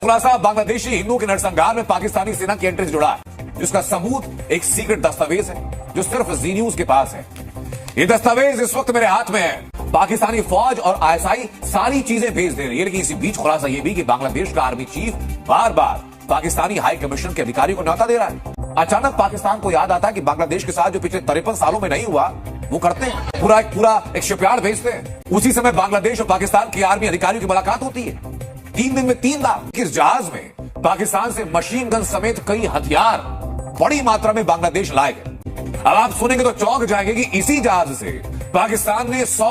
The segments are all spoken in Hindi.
खुलासा बांग्लादेशी हिंदुओं के नरसंहार में पाकिस्तानी सेना की एंट्री से जुड़ा है, जिसका सबूत एक सीक्रेट दस्तावेज है जो सिर्फ जी न्यूज के पास है। ये दस्तावेज इस वक्त मेरे हाथ में है। पाकिस्तानी फौज और आईएसआई सारी चीजें भेज दे रही है, लेकिन इसी बीच खुलासा यह भी कि बांग्लादेश का आर्मी चीफ बार बार पाकिस्तानी हाई कमीशन के अधिकारियों को न्योता दे रहा है। अचानक पाकिस्तान को याद आता है कि बांग्लादेश के साथ जो पिछले 53 सालों में नहीं हुआ वो करते हैं, पूरा एक शिपयार्ड भेजते हैं। उसी समय बांग्लादेश और पाकिस्तान की आर्मी अधिकारियों की मुलाकात होती है। 3 दिन में 3 लाख इस जहाज में पाकिस्तान से मशीन गन समेत कई हथियार बड़ी मात्रा में बांग्लादेश लाए गए। अब आप सुनेंगे तो चौंक जाएंगे कि इसी जहाज से पाकिस्तान ने 100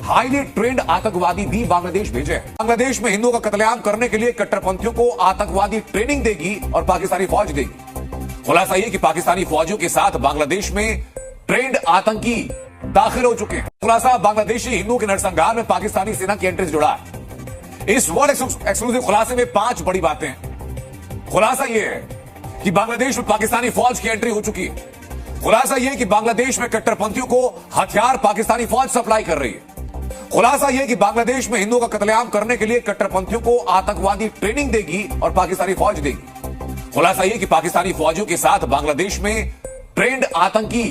हाईली ट्रेंड आतंकवादी भी बांग्लादेश भेजे हैं। बांग्लादेश में हिंदुओं का कत्लेआम करने के लिए कट्टरपंथियों को आतंकवादी ट्रेनिंग देगी और पाकिस्तानी फौज देगी। खुलासा यह कि पाकिस्तानी फौजियों के साथ बांग्लादेश में ट्रेंड आतंकी दाखिल हो चुके हैं। खुलासा बांग्लादेशी हिंदुओं के नरसंहार में पाकिस्तानी सेना की एंट्री से जुड़ा है। इस वर्ल्ड एक्सक्लूसिव खुलासे में 5 बड़ी बातें हैं। खुलासा यह है कि बांग्लादेश में पाकिस्तानी फौज की एंट्री हो चुकी है। खुलासा यह कि बांग्लादेश में कट्टरपंथियों को हथियार पाकिस्तानी फौज सप्लाई कर रही है। खुलासा यह कि बांग्लादेश में हिंदुओं का कत्लेआम करने के लिए कट्टरपंथियों को आतंकवादी ट्रेनिंग देगी और पाकिस्तानी फौज देगी। खुलासा यह कि पाकिस्तानी फौजियों के साथ बांग्लादेश में ट्रेंड आतंकी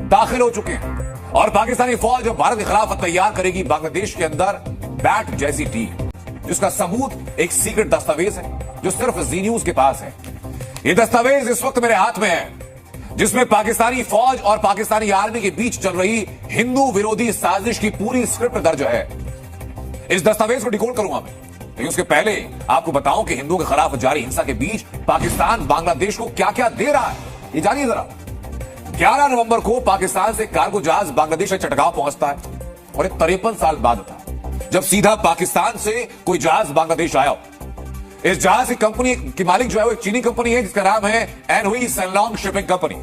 दाखिल हो चुके हैं और पाकिस्तानी फौज भारत के खिलाफ तैयार करेगी बांग्लादेश के अंदर बैट जैसी टीम, जिसका सबूत एक सीक्रेट दस्तावेज है जो सिर्फ जी न्यूज के पास है। यह दस्तावेज इस वक्त मेरे हाथ में है, जिसमें पाकिस्तानी फौज और पाकिस्तानी आर्मी के बीच चल रही हिंदू विरोधी साजिश की पूरी स्क्रिप्ट दर्ज है। इस दस्तावेज को डिकोड करूंगा मैं, लेकिन उसके पहले आपको बताऊं कि हिंदुओं के खिलाफ जारी हिंसा के बीच पाकिस्तान बांग्लादेश को क्या क्या दे रहा है, ये जानिए जरा। 11 नवंबर को पाकिस्तान से कार्गो जहाज बांग्लादेश से चटगांव पहुंचता है और 53 साल बाद था जब सीधा पाकिस्तान से कोई जहाज बांग्लादेश आया। इस जहाज की कंपनी की मालिक जो है वो एक चीनी कंपनी है जिसका नाम है एनहुई सेनलोंग शिपिंग कंपनी,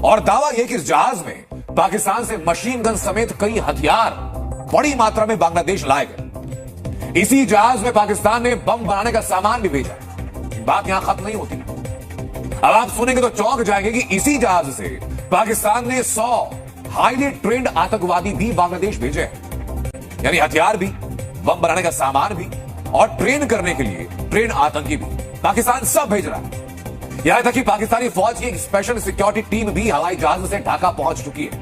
और दावा यह कि इस जहाज में पाकिस्तान से मशीन गन समेत कई हथियार बड़ी मात्रा में बांग्लादेश लाए गए। इसी जहाज में पाकिस्तान ने बम बनाने का सामान भी भेजा। बात यहां खत्म नहीं होती। अब आप सुनेंगे तो चौंक जाएंगे कि इसी जहाज से पाकिस्तान ने 100 हाईली ट्रेंड आतंकवादी भी बांग्लादेश भेजे हैं, यानी हथियार भी, बम बनाने का सामान भी और ट्रेन करने के लिए ट्रेन आतंकी भी पाकिस्तान सब भेज रहा है। यहां तक कि पाकिस्तानी फौज की एक स्पेशल सिक्योरिटी टीम भी हवाई जहाज से ढाका पहुंच चुकी है,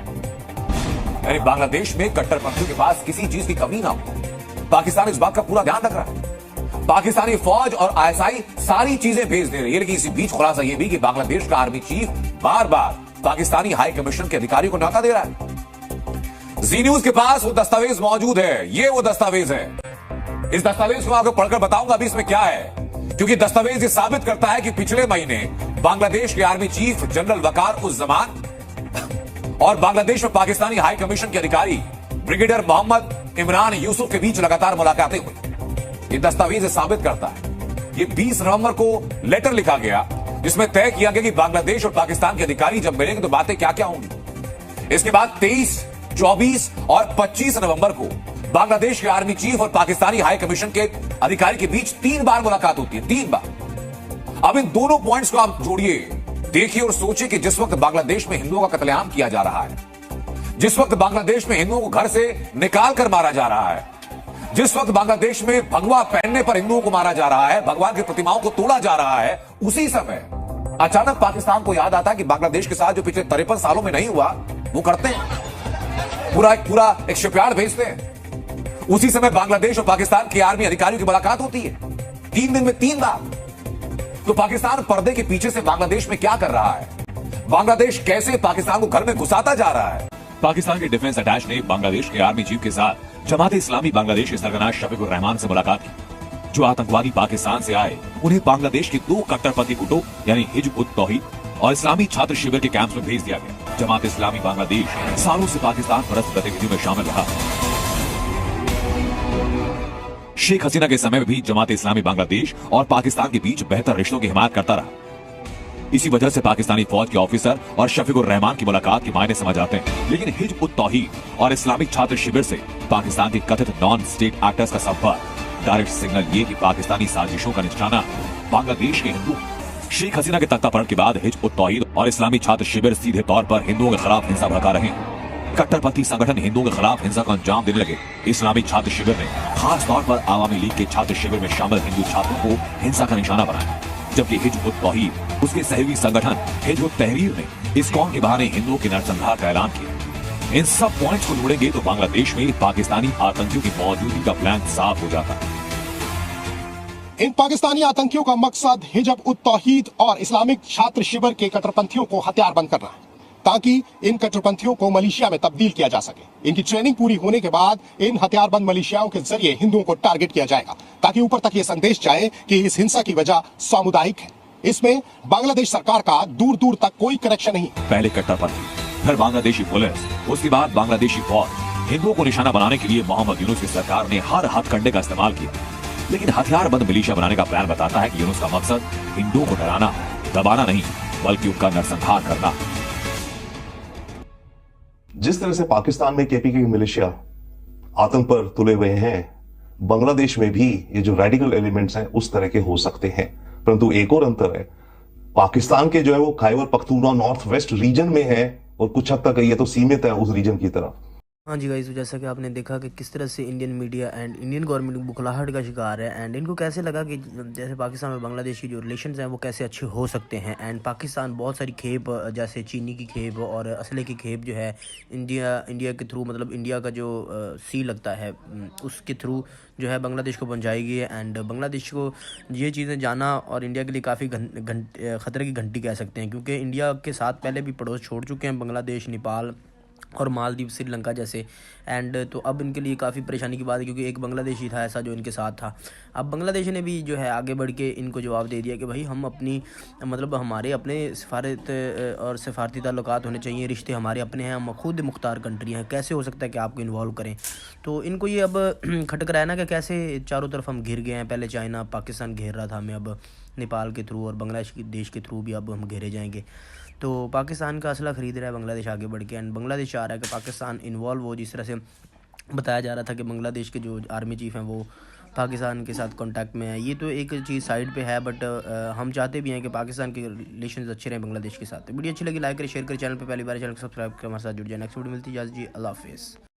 यानी बांग्लादेश में कट्टरपंथियों के पास किसी चीज की कमी ना हो। पाकिस्तान इस बात का पूरा ध्यान रख रहा है। पाकिस्तानी फौज और आईएसआई सारी चीजें भेज दे रही है, लेकिन इसी बीच खुलासा यह भी कि बांग्लादेश का आर्मी चीफ बार बार पाकिस्तानी हाई कमीशन के अधिकारियों को न्योता दे रहा है। जी न्यूज के पास वो दस्तावेज मौजूद है, ये वो दस्तावेज है। इस दस्तावेज को आपको पढ़कर बताऊंगा अभी इसमें क्या है, क्योंकि दस्तावेज ये साबित करता है कि पिछले महीने बांग्लादेश के आर्मी चीफ जनरल वकार उस जमान और बांग्लादेश में पाकिस्तानी हाई कमीशन के अधिकारी ब्रिगेडियर मोहम्मद इमरान यूसुफ के बीच लगातार मुलाकातें हुई। ये दस्तावेज साबित करता है। ये 20 नवंबर को लेटर लिखा गया जिसमें तय किया गया कि बांग्लादेश और पाकिस्तान के अधिकारी जब मिलेंगे तो बातें क्या क्या होंगी। इसके बाद 23, 24 और 25 नवंबर को बांग्लादेश के आर्मी चीफ और पाकिस्तानी हाई कमीशन के अधिकारी के बीच 3 बार मुलाकात होती है, 3 बार। अब इन दोनों पॉइंट्स को आप जोड़िए, देखिए और सोचिए कि जिस वक्त बांग्लादेश में हिंदुओं का कत्लेआम किया जा रहा है, जिस वक्त बांग्लादेश में हिंदुओं को घर से निकाल कर मारा जा रहा है, जिस वक्त बांग्लादेश में भगवा पहनने पर हिंदुओं को मारा जा रहा है, भगवान की प्रतिमाओं को तोड़ा जा रहा है, उसी समय अचानक पाकिस्तान को याद आता है कि बांग्लादेश के साथ जो पिछले 53 सालों में नहीं हुआ वो करते हैं, पूरा एक शिपयार्ड भेजते हैं। उसी समय बांग्लादेश और पाकिस्तान के आर्मी अधिकारियों की मुलाकात होती है। 3 दिन में 3 लाख। तो पाकिस्तान पर्दे के पीछे से बांग्लादेश में क्या कर रहा है, बांग्लादेश कैसे पाकिस्तान को घर में घुसाता जा रहा है। पाकिस्तान के डिफेंस अटैच ने बांग्लादेश के आर्मी चीफ के साथ जमात इस्लामी बांग्लादेश के सरगना शफीकुर रहमान से मुलाकात की। जो आतंकवादी पाकिस्तान से आए उन्हें बांग्लादेश के 2 कट्टरपंथी गुटों यानी हिजब उत तौहीद और इस्लामी छात्र शिविर के कैंप्स में भेज दिया गया। जमात इस्लामी बांग्लादेश सालों से पाकिस्तान परस्त गतिविधियों में शामिल रहा। शेख हसीना के समय में भी जमात इस्लामी बांग्लादेश और पाकिस्तान के बीच बेहतर रिश्तों की हिमायत करता रहा। इसी वजह से पाकिस्तानी फौज के ऑफिसर और शफीकुर रहमान की मुलाकात के मायने समझ आते हैं। लेकिन हिजब उत तौहीद और इस्लामिक छात्र शिविर से पाकिस्तान के कथित नॉन स्टेट एक्टर्स का संपर्क डायरेक्ट सिग्नल ये कि पाकिस्तानी साजिशों का निशाना बांग्लादेश के हिंदू। शेख हसीना के तख्तापलट के बाद हिजब उत तौहीद और इस्लामी छात्र शिविर सीधे तौर पर हिंदुओं के खिलाफ हिंसा भड़का रहे हैं। कट्टरपंथी संगठन हिंदुओं के खिलाफ हिंसा को अंजाम देने लगे। इस्लामी छात्र शिविर ने खास तौर पर आवामी लीग के छात्र शिविर में शामिल हिंदू छात्रों को हिंसा का निशाना बनाया, जबकि हिजबुत तौहीद उसके सहयोगी संगठन हिजबुत तहरीर ने इस्कॉन के बहाने हिंदुओं के नरसंहार का ऐलान किया। इन सब पॉइंट्स को जोड़ेंगे तो बांग्लादेश में पाकिस्तानी आतंकियों की मौजूदगी का प्लान साफ हो जाता है। इन पाकिस्तानी आतंकियों का मकसद हिजब उत तौहीद और इस्लामिक छात्र शिविर के कट्टरपंथियों को हथियारबंद करना है, ताकि इन कट्टरपंथियों को मलेशिया में तब्दील किया जा सके। इनकी ट्रेनिंग पूरी होने के बाद इन हथियारबंद मलेशियाओं के जरिए हिंदुओं को टारगेट किया जाएगा, ताकि ऊपर तक ये संदेश जाए कि इस हिंसा की वजह सामुदायिक है। इसमें बांग्लादेश सरकार का दूर दूर तक कोई कनेक्शन नहीं। पहले कट्टरपंथी, फिर बांग्लादेशी पुलिस, उसके बाद बांग्लादेशी फौज हिंदुओं को निशाना बनाने के लिए मोहम्मद यूनुस की सरकार ने हर हथकंडे का इस्तेमाल किया। लेकिन हथियारबंद मिलिशिया बनाने का प्लान बताता है कि यूनुस का मकसद हिंदुओं को डराना, दबाना नहीं, बल्कि उनका नरसंहार करना। जिस तरह से पाकिस्तान में केपीके मिलिशिया आतंक पर तुले हुए हैं, बांग्लादेश में भी ये जो रेडिकल एलिमेंट्स हैं उस तरह के हो सकते हैं। परंतु एक और अंतर है, पाकिस्तान के जो है वो Khyber Pakhtunkhwa north west region में है और कुछ हद तक ये तो सीमित है उस रीजन की तरफ। हाँ जी गाइस, जैसा कि आपने देखा कि किस तरह से Indian media and Indian government बुखलाहट का शिकार है, एंड इनको कैसे लगा कि जैसे पाकिस्तान और बांग्लादेश की जो रिलेशंस हैं वो कैसे अच्छे हो सकते हैं। एंड पाकिस्तान बहुत सारी खेप, जैसे चीनी की खेप और असले की खेप जो है इंडिया के थ्रू, मतलब इंडिया का जो सी लगता है उसके थ्रू जो है बांग्लादेश को पहुंचाएगी। एंड बांग्लादेश को ये चीज़ें जाना और इंडिया के लिए काफ़ी ख़तरे की घंटी कह सकते हैं, क्योंकि इंडिया के साथ पहले भी पड़ोस छोड़ चुके हैं बांग्लादेश, नेपाल और मालदीव, श्रीलंका जैसे। एंड तो अब इनके लिए काफ़ी परेशानी की बात है, क्योंकि एक बांग्लादेशी था ऐसा जो इनके साथ था। अब बांग्लादेश ने भी जो है आगे बढ़ के इनको जवाब दे दिया कि भाई हम अपनी, मतलब हमारे अपने सफारत और सफारती ताल्लुकात होने चाहिए, रिश्ते हमारे अपने हैं, हम खुद मुख्तार कंट्री हैं, कैसे हो सकता है कि आपको इन्वॉल्व करें। तो इनको ये अब खटक रहा है ना कि कैसे चारों तरफ हम घिर गए हैं। पहले चाइना पाकिस्तान घेर रहा था हमें, अब नेपाल के थ्रू और बांग्लादेश के देश के थ्रू भी अब हम घेरे जाएंगे। तो पाकिस्तान का असला ख़रीद रहा है बांग्लादेश आगे बढ़ के, एंड बांग्लादेश चाह रहा है कि पाकिस्तान इन्वॉल्व हो। जिस तरह से बताया जा रहा था कि बांग्लादेश के जो आर्मी चीफ़ हैं वो पाकिस्तान के साथ कांटेक्ट में है। ये तो एक चीज़ साइड पे है, बट हम चाहते भी हैं कि पाकिस्तान के रिलेशंस अच्छे रहें बांग्लादेश के साथ। तो वीडियो अच्छी लगी लाइक करें, शेयर करें, चैनल पे पहली बार चैनल को सब्सक्राइब कर हमारे साथ जुड़ जाए। नेक्स्ट वीडियो मिलती है, जी अल्लाह हाफिज़।